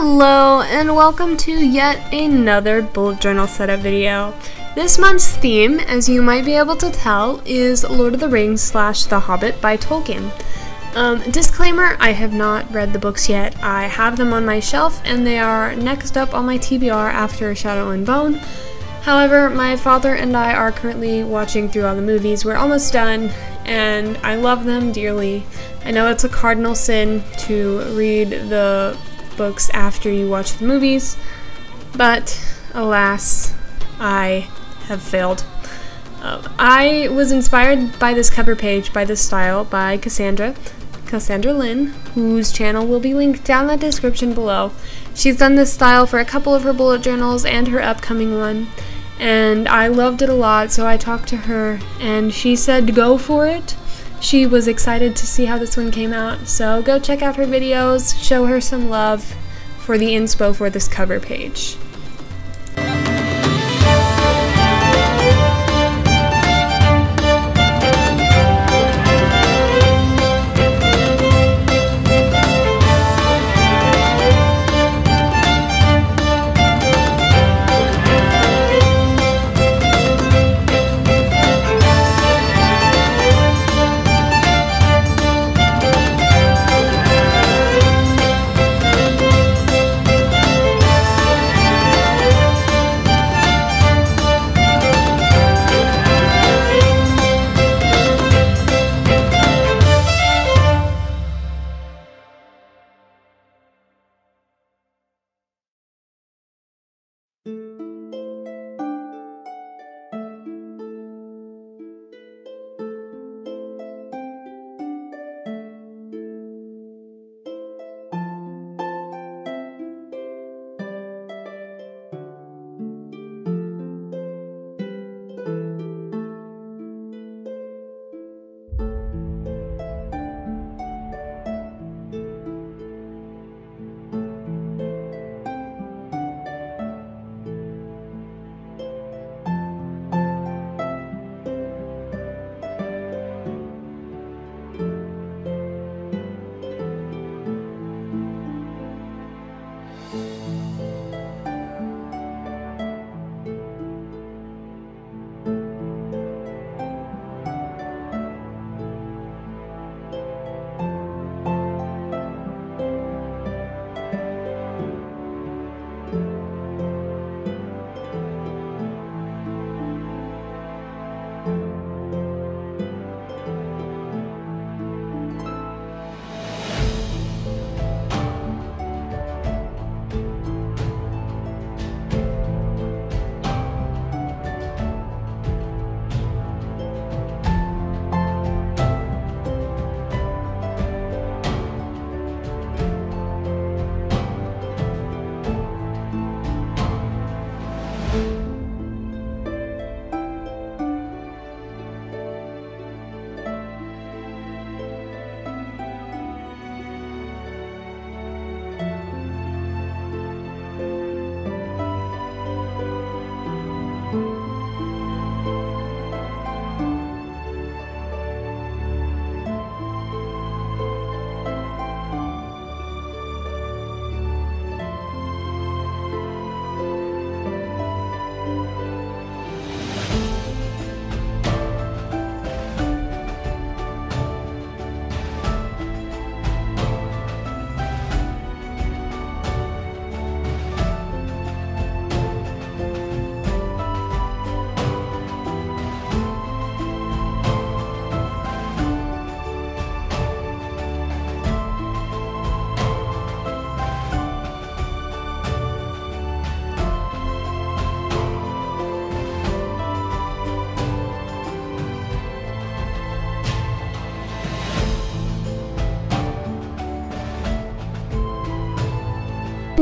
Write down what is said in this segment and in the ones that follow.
Hello and welcome to yet another bullet journal setup video. This month's theme, as you might be able to tell, is Lord of the Rings / The Hobbit by Tolkien. Disclaimer, I have not read the books yet. I have them on my shelf and they are next up on my TBR after Shadow and Bone. However, my father and I are currently watching through all the movies. We're almost done and I love them dearly. I know it's a cardinal sin to read the books after you watch the movies, but alas, I have failed. I was inspired by this cover page, by this style, by Cassandra Lynn, whose channel will be linked down in the description below. She's done this style for a couple of her bullet journals and her upcoming one, and I loved it a lot, so I talked to her and she said go for it. She was excited to see how this one came out, so go check out her videos, show her some love for the inspo for this cover page.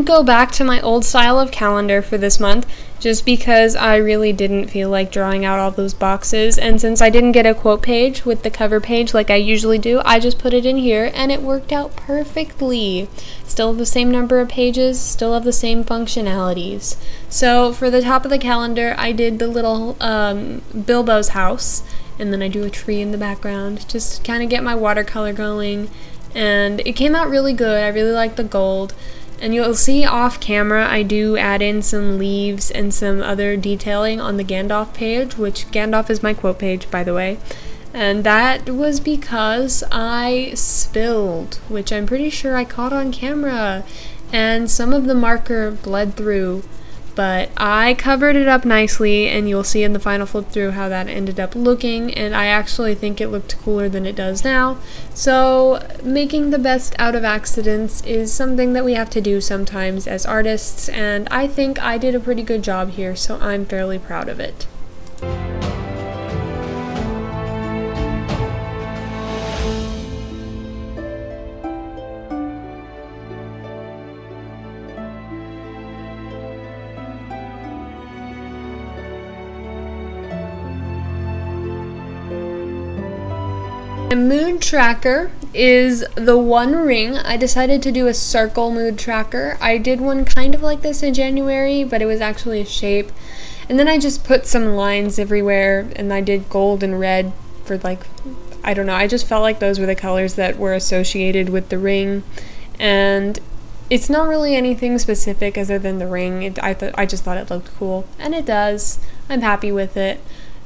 Go back to my old style of calendar for this month just because I really didn't feel like drawing out all those boxes, and since I didn't get a quote page with the cover page like I usually do, I just put it in here and it worked out perfectly. Still have the same number of pages, still have the same functionalities. So for the top of the calendar I did the little Bilbo's house, and then I do a tree in the background just to kind of get my watercolor going, and it came out really good. I really like the gold. And you'll see off camera I do add in some leaves and some other detailing on the Gandalf page, which Gandalf is my quote page, by the way. And that was because I spilled, which I'm pretty sure I caught on camera, and some of the marker bled through. But I covered it up nicely, and you'll see in the final flip through how that ended up looking, and I actually think it looked cooler than it does now. So making the best out of accidents is something that we have to do sometimes as artists, and I think I did a pretty good job here, so I'm fairly proud of it. My mood tracker is the One Ring. I decided to do a circle mood tracker. I did one kind of like this in January, but it was actually a shape. And then I just put some lines everywhere, and I did gold and red for, like, I don't know, I just felt like those were the colors that were associated with the ring. And it's not really anything specific other than the ring. I just thought it looked cool, and it does. I'm happy with it.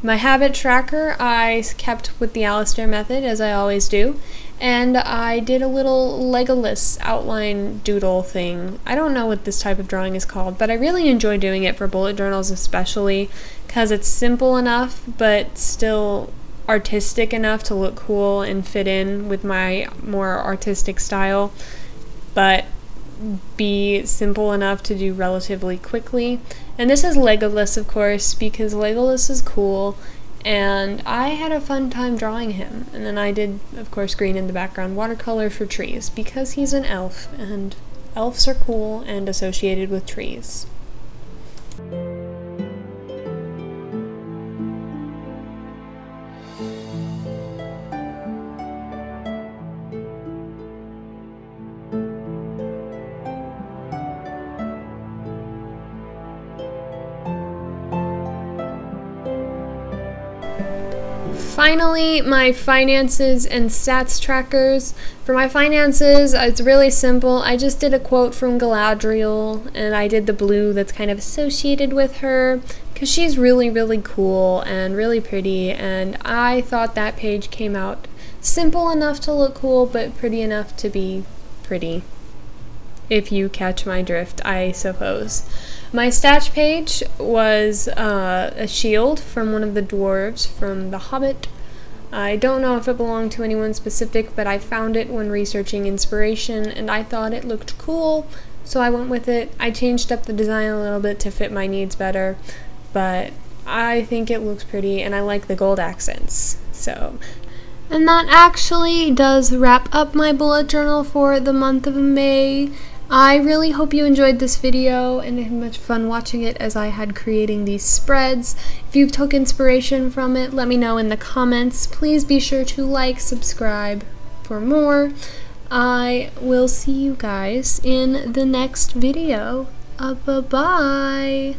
My habit tracker, I kept with the Alistair method, as I always do, and I did a little Legolas outline doodle thing. I don't know what this type of drawing is called, but I really enjoy doing it for bullet journals especially, because it's simple enough, but still artistic enough to look cool and fit in with my more artistic style, but be simple enough to do relatively quickly. And this is Legolas, of course, because Legolas is cool, and I had a fun time drawing him. And then I did, of course, green in the background watercolor for trees, because he's an elf, and elves are cool and associated with trees. Finally, my finances and stats trackers. For my finances, it's really simple. I just did a quote from Galadriel, and I did the blue that's kind of associated with her, because she's really, really cool and really pretty, and I thought that page came out simple enough to look cool, but pretty enough to be pretty. If you catch my drift, I suppose. My stash page was a shield from one of the dwarves from The Hobbit. I don't know if it belonged to anyone specific, but I found it when researching inspiration, and I thought it looked cool, so I went with it. I changed up the design a little bit to fit my needs better, but I think it looks pretty, and I like the gold accents. So, and that actually does wrap up my bullet journal for the month of May. I really hope you enjoyed this video and had much fun watching it as I had creating these spreads. If you took inspiration from it, let me know in the comments. Please be sure to like, subscribe for more. I will see you guys in the next video. Bye-bye.